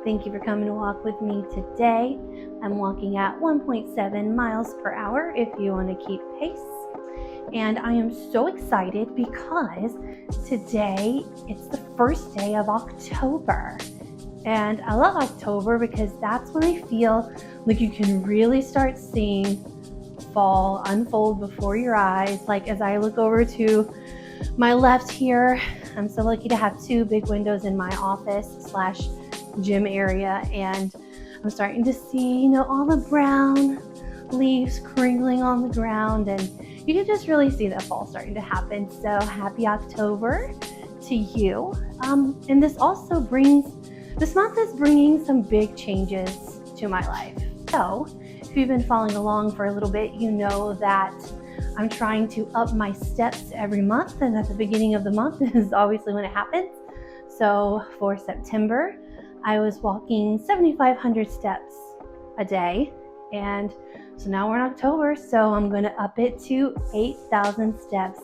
Thank you for coming to walk with me today. I'm walking at 1.7 miles per hour if you want to keep pace. And I am so excited because today it's the first day of October. And I love October because that's when I feel like you can really start seeing fall unfold before your eyes. Like as I look over to my left here, I'm so lucky to have two big windows in my office / gym area, and I'm starting to see, all the brown leaves crinkling on the ground, and you can just really see that fall starting to happen. So happy October to you. And this month is bringing some big changes to my life. So if you've been following along for a little bit, you know that I'm trying to up my steps every month, and at the beginning of the month is obviously when it happens. So for September, I was walking 7,500 steps a day, and so now we're in October, so I'm going to up it to 8,000 steps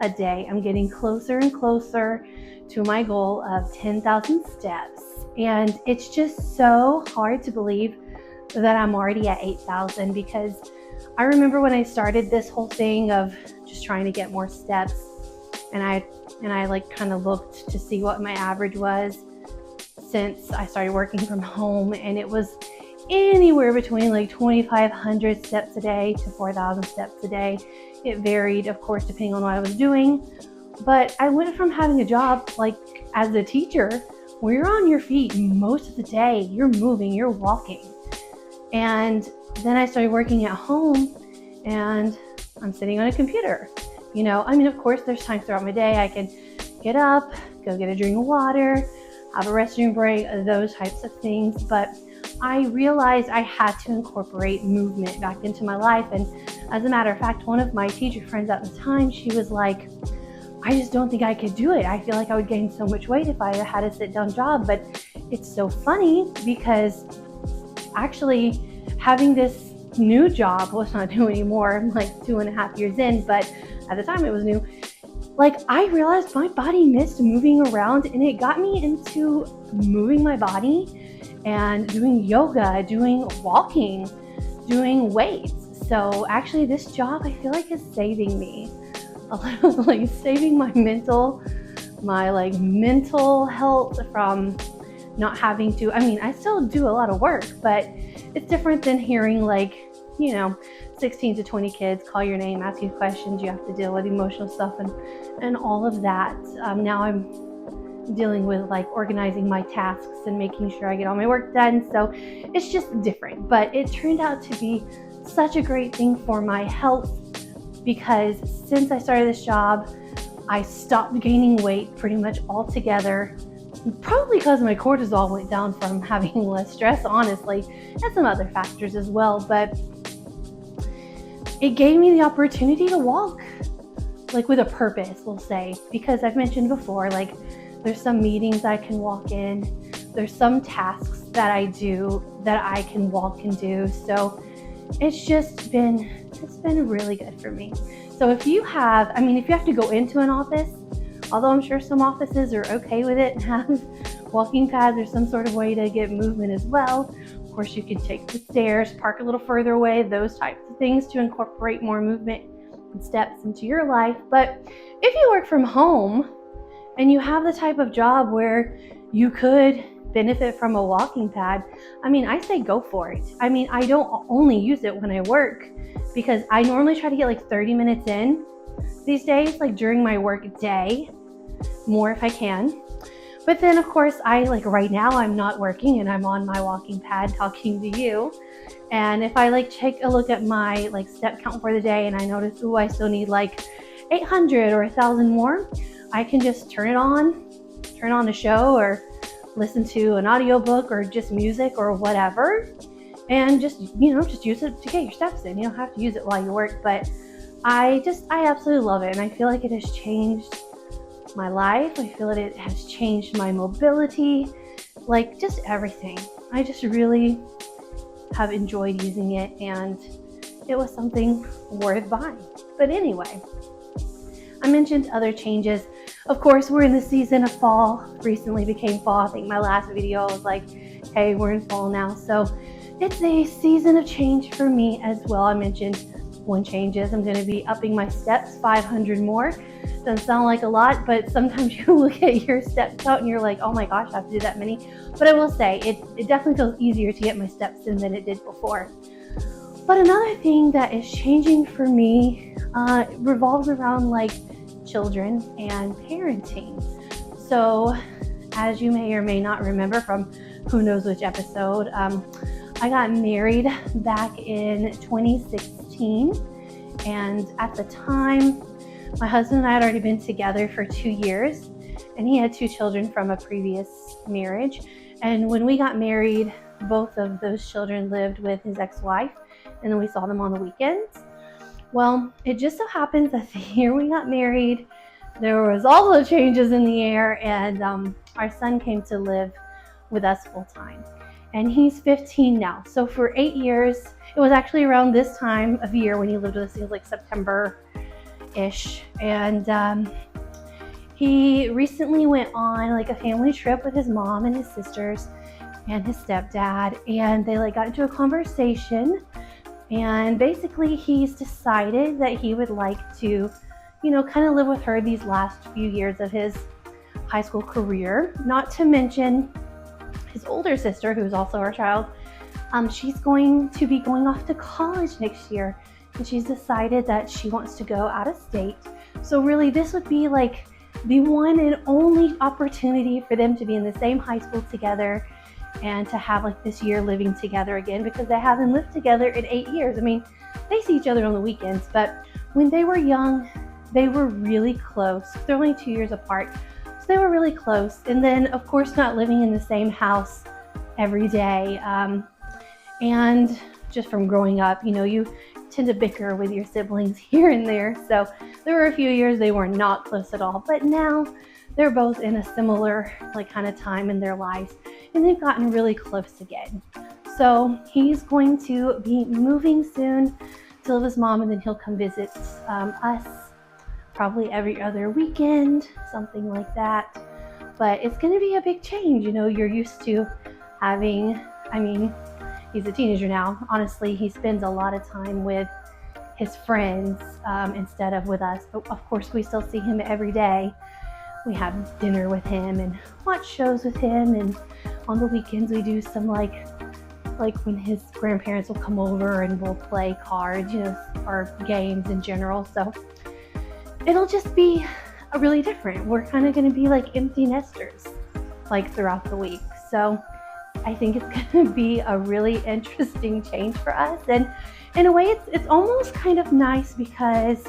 a day. I'm getting closer and closer to my goal of 10,000 steps, and it's just so hard to believe that I'm already at 8,000, because I remember when I started this whole thing of just trying to get more steps, and I kind of looked to see what my average was since I started working from home, and it was anywhere between 2,500 steps a day to 4,000 steps a day. It varied, of course, depending on what I was doing, but I went from having a job as a teacher where you're on your feet most of the day, you're moving, you're walking, and then I started working at home and I'm sitting on a computer. Of course, there's times throughout my day I can get up, go get a drink of water, have a restroom break, those types of things. But I realized I had to incorporate movement back into my life. And as a matter of fact, one of my teacher friends at the time, she was like, I just don't think I could do it. I feel like I would gain so much weight if I had a sit-down job. But it's so funny because actually having this new job, well, it's not new anymore, I'm 2.5 years in, but at the time it was new. I realized my body missed moving around, and it got me into moving my body and doing yoga, doing walking, doing weights. So actually this job, I feel like, is saving me a little, saving my mental health from not having to, I still do a lot of work, but it's different than hearing 16 to 20 kids call your name, ask you questions. You have to deal with emotional stuff and all of that. Now I'm dealing with organizing my tasks and making sure I get all my work done. So it's just different, but it turned out to be such a great thing for my health, because since I started this job, I stopped gaining weight pretty much altogether. Probably because my cortisol went down from having less stress, honestly, and some other factors as well. But it gave me the opportunity to walk with a purpose, we'll say, because I've mentioned before, there's some meetings I can walk in, there's some tasks that I do that I can walk and do. So it's been really good for me. So if you have to go into an office, although I'm sure some offices are okay with it and have walking pads or some sort of way to get movement as well. Of course, you can take the stairs, park a little further away, those types of things to incorporate more movement and steps into your life. But if you work from home and you have the type of job where you could benefit from a walking pad, I say go for it. I don't only use it when I work, because I normally try to get 30 minutes in these days, during my work day, more if I can. But then of course right now I'm not working and I'm on my walking pad talking to you. And if I take a look at my step count for the day and I notice, I still need 800 or 1,000 more, I can just turn on a show or listen to an audiobook or just music or whatever, and just use it to get your steps in. You don't have to use it while you work, but I absolutely love it, and I feel like it has changed my life. I feel that it has changed my mobility, just everything. I just really have enjoyed using it, and it was something worth buying. But anyway, I mentioned other changes. of course, we're in the season of fall. Recently became fall. I think my last video was like, hey, we're in fall now. So it's a season of change for me as well. I mentioned one change is I'm going to be upping my steps 500 more. Doesn't sound like a lot, but sometimes you look at your step count and you're like, oh my gosh, I have to do that many. But I will say it definitely feels easier to get my steps in than it did before. But another thing that is changing for me revolves around like children and parenting. So as you may or may not remember from who knows which episode, I got married back in 2016, and at the time my husband and I had already been together for 2 years, and he had 2 children from a previous marriage. And when we got married, both of those children lived with his ex-wife, and then we saw them on the weekends. Well, it just so happens that the year we got married, there was all the changes in the air, and our son came to live with us full time. And he's 15 now. So for 8 years, it was actually around this time of year when he lived with us. It was like September-ish. And he recently went on like a family trip with his mom and his sisters and his stepdad. And they like got into a conversation. And basically he's decided that he would like to, you know, kind of live with her these last few years of his high school career. Not to mention his older sister, who's also our child, she's going to be going off to college next year, and she's decided that she wants to go out of state. So really this would be like the one and only opportunity for them to be in the same high school together and to have like this year living together again, because they haven't lived together in 8 years. I mean, they see each other on the weekends, but when they were young, they were really close. They're only 2 years apart. They were really close. And then of course not living in the same house every day, and just from growing up, you know, you tend to bicker with your siblings here and there. So there were a few years they were not close at all, but now they're both in a similar like kind of time in their lives, and they've gotten really close again. So he's going to be moving soon to live with his mom, and then he'll come visit us probably every other weekend, something like that. But it's going to be a big change. You know, you're used to having, I mean, he's a teenager now. Honestly, he spends a lot of time with his friends instead of with us. But of course, we still see him every day. We have dinner with him and watch shows with him. And on the weekends, we do some like when his grandparents will come over and we'll play cards, you know, or games in general. So it'll just be really different. We're kind of going to be like empty nesters like throughout the week. So I think it's going to be a really interesting change for us. And in a way, it's almost kind of nice because,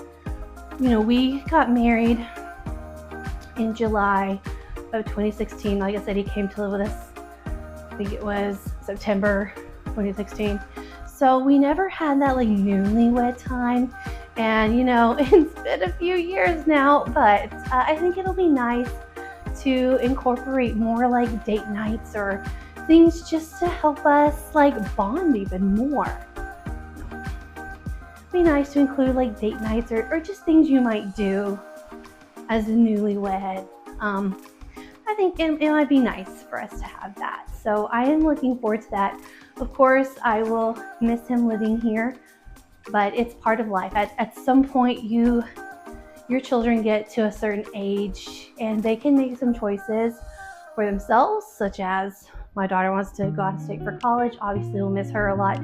you know, we got married in July of 2016. Like I said, he came to live with us, I think it was September 2016. So we never had that like newlywed time. And, you know, it's been a few years now, but I think it'll be nice to incorporate more like date nights or things just to help us like bond even more. It'd be nice to include like date nights or just things you might do as a newlywed. I think it might be nice for us to have that. So I am looking forward to that. Of course, I will miss him living here, but it's part of life. At some point, your children get to a certain age and they can make some choices for themselves, such as my daughter wants to go out of state for college. Obviously, we'll miss her a lot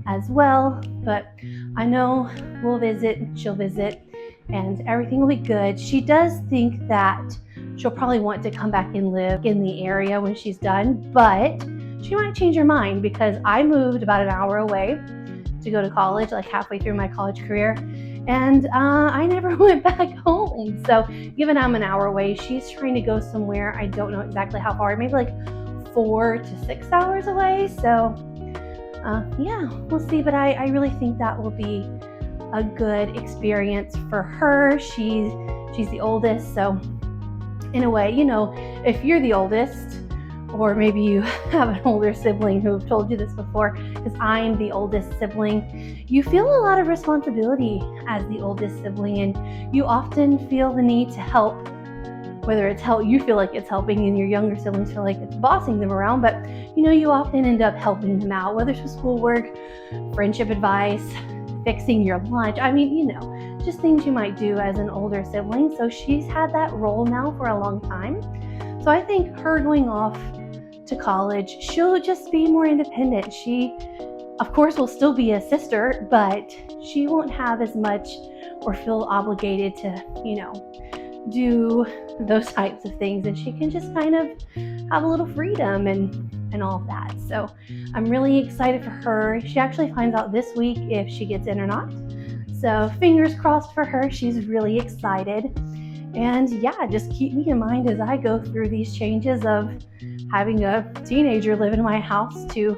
as well, but I know we'll visit, she'll visit, and everything will be good. She does think that she'll probably want to come back and live in the area when she's done, but she might change her mind because I moved about an hour away to go to college, like halfway through my college career, and I never went back home. So given I'm an hour away, she's trying to go somewhere. I don't know exactly how far, maybe like 4 to 6 hours away. So yeah, we'll see. But I really think that will be a good experience for her. She's the oldest, so in a way, you know, if you're the oldest, or maybe you have an older sibling who have told you this before, because I'm the oldest sibling, you feel a lot of responsibility as the oldest sibling, and you often feel the need to help whether it's you feel like it's helping and your younger siblings feel like it's bossing them around, but you often end up helping them out, whether it's with schoolwork, friendship advice, fixing your lunch. Just things you might do as an older sibling. So she's had that role now for a long time. So I think her going off to college, she'll just be more independent. She, of course, will still be a sister, but she won't have as much or feel obligated to, do those types of things. And she can just kind of have a little freedom and all of that. So I'm really excited for her. She actually finds out this week if she gets in or not. So fingers crossed for her. She's really excited. And yeah, just keep me in mind as I go through these changes of having a teenager live in my house to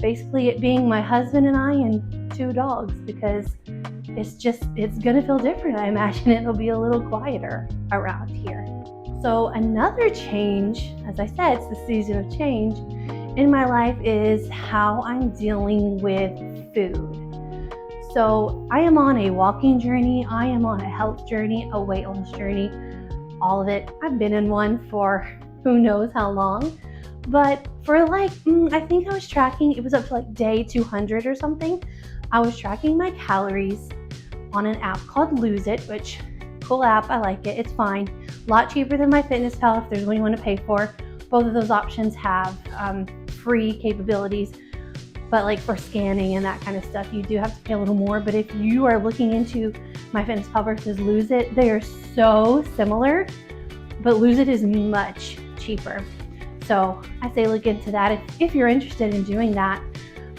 basically it being my husband and I and 2 dogs, because it's going to feel different. I imagine it'll be a little quieter around here. So another change, as I said, it's the season of change in my life, is how I'm dealing with food. So I am on a walking journey, I am on a health journey, a weight loss journey, all of it. I've been in one for who knows how long, but for I think I was tracking, it was up to day 200 or something. I was tracking my calories on an app called Lose It, which cool app, I like it, it's fine. A lot cheaper than MyFitnessPal if there's one you want to pay for. Both of those options have free capabilities. But for scanning and that kind of stuff, you do have to pay a little more. But if you are looking into MyFitnessPal versus Lose It, they are so similar, but Lose It is much cheaper. So I say look into that if you're interested in doing that.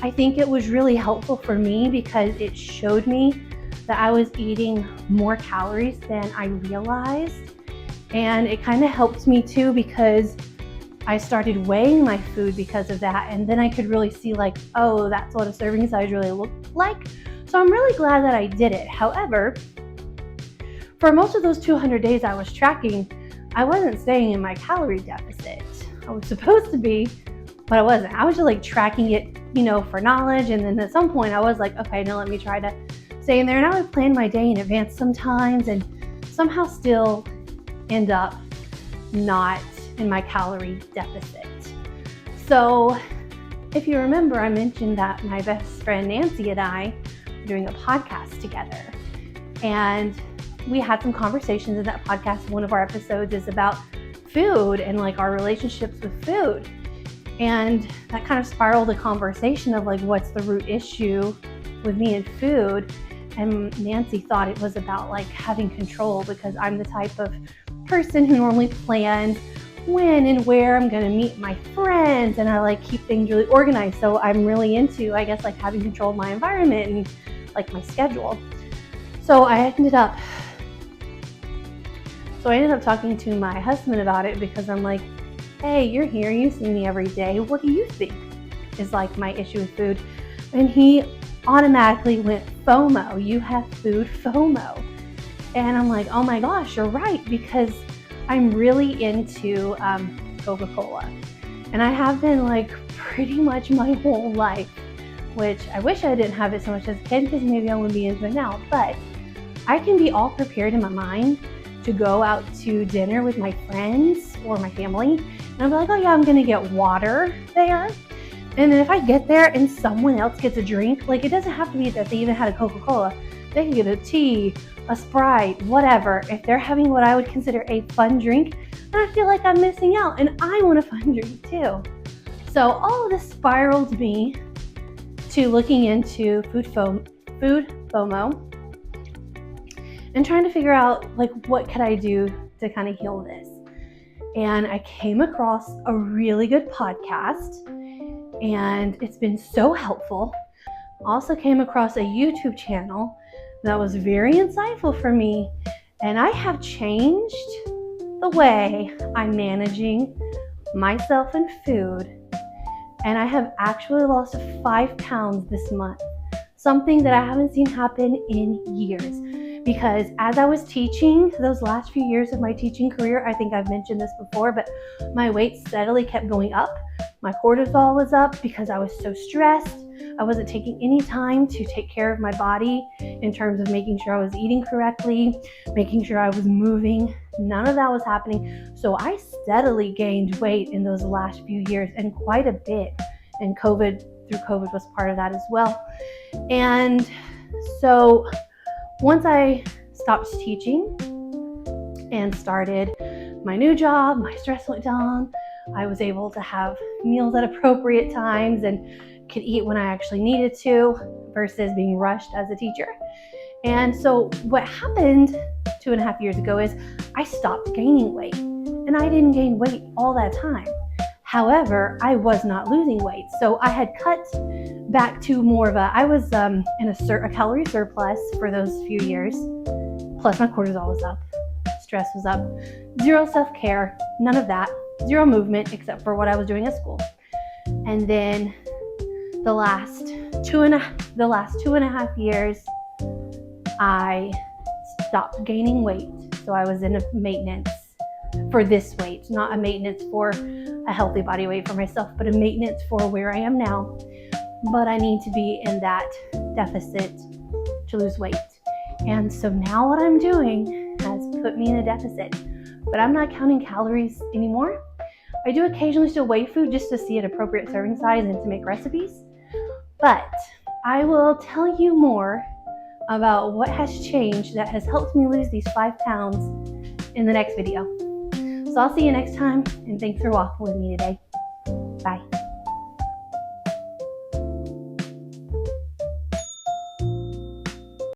I think it was really helpful for me because it showed me that I was eating more calories than I realized. And it kind of helped me too because I started weighing my food because of that, and then I could really see oh, that's what a serving size really looked like. So I'm really glad that I did it. However, for most of those 200 days I was tracking, I wasn't staying in my calorie deficit. I was supposed to be, but I wasn't. I was just tracking it, for knowledge, and then at some point I was okay, now let me try to stay in there. And I would plan my day in advance sometimes and somehow still end up not in my calorie deficit. So if you remember, I mentioned that my best friend Nancy and I were doing a podcast together, and we had some conversations in that podcast. One of our episodes is about food and our relationships with food, and that kind of spiraled a conversation of what's the root issue with me and food. And Nancy thought it was about having control, because I'm the type of person who normally plans when and where I'm going to meet my friends, and I keep things really organized. So I'm really into, I guess, having control of my environment and my schedule. So I ended up talking to my husband about it, because I'm hey, you're here, you see me every day, what do you think is my issue with food? And he automatically went, FOMO, you have food FOMO. And I'm oh my gosh, you're right, because I'm really into Coca-Cola, and I have been pretty much my whole life, which I wish I didn't have it so much as a kid, because maybe I wouldn't be into it now. But I can be all prepared in my mind to go out to dinner with my friends or my family, and I'll be oh yeah, I'm gonna get water there. And then if I get there and someone else gets a drink, it doesn't have to be that they even had a Coca-Cola. They can get a tea, a Sprite, whatever. If they're having what I would consider a fun drink, then I feel like I'm missing out, and I want a fun drink too. So all of this spiraled me to looking into food FOMO and trying to figure out what could I do to kind of heal this. And I came across a really good podcast, and it's been so helpful. Also came across a YouTube channel that was very insightful for me, and I have changed the way I'm managing myself and food, and I have actually lost 5 pounds this month, something that I haven't seen happen in years. Because as I was teaching, those last few years of my teaching career, I think I've mentioned this before, but my weight steadily kept going up. My cortisol was up because I was so stressed. I wasn't taking any time to take care of my body in terms of making sure I was eating correctly, making sure I was moving. None of that was happening. So I steadily gained weight in those last few years, and quite a bit. And COVID was part of that as well. And so once I stopped teaching and started my new job, my stress went down. I was able to have meals at appropriate times and could eat when I actually needed to versus being rushed as a teacher. And so what happened 2.5 years ago is I stopped gaining weight, and I didn't gain weight all that time. However, I was not losing weight. So I had cut back to more of I was in a calorie surplus for those few years. Plus my cortisol was up, stress was up, zero self-care, none of that, zero movement except for what I was doing at school. And then the last two and a half years, I stopped gaining weight. So I was in a maintenance for this weight, not a maintenance for a healthy body weight for myself, but a maintenance for where I am now. But I need to be in that deficit to lose weight. And so now what I'm doing has put me in a deficit, but I'm not counting calories anymore. I do occasionally still weigh food just to see an appropriate serving size and to make recipes. But I will tell you more about what has changed that has helped me lose these 5 pounds in the next video. So I'll see you next time, and thanks for walking with me today.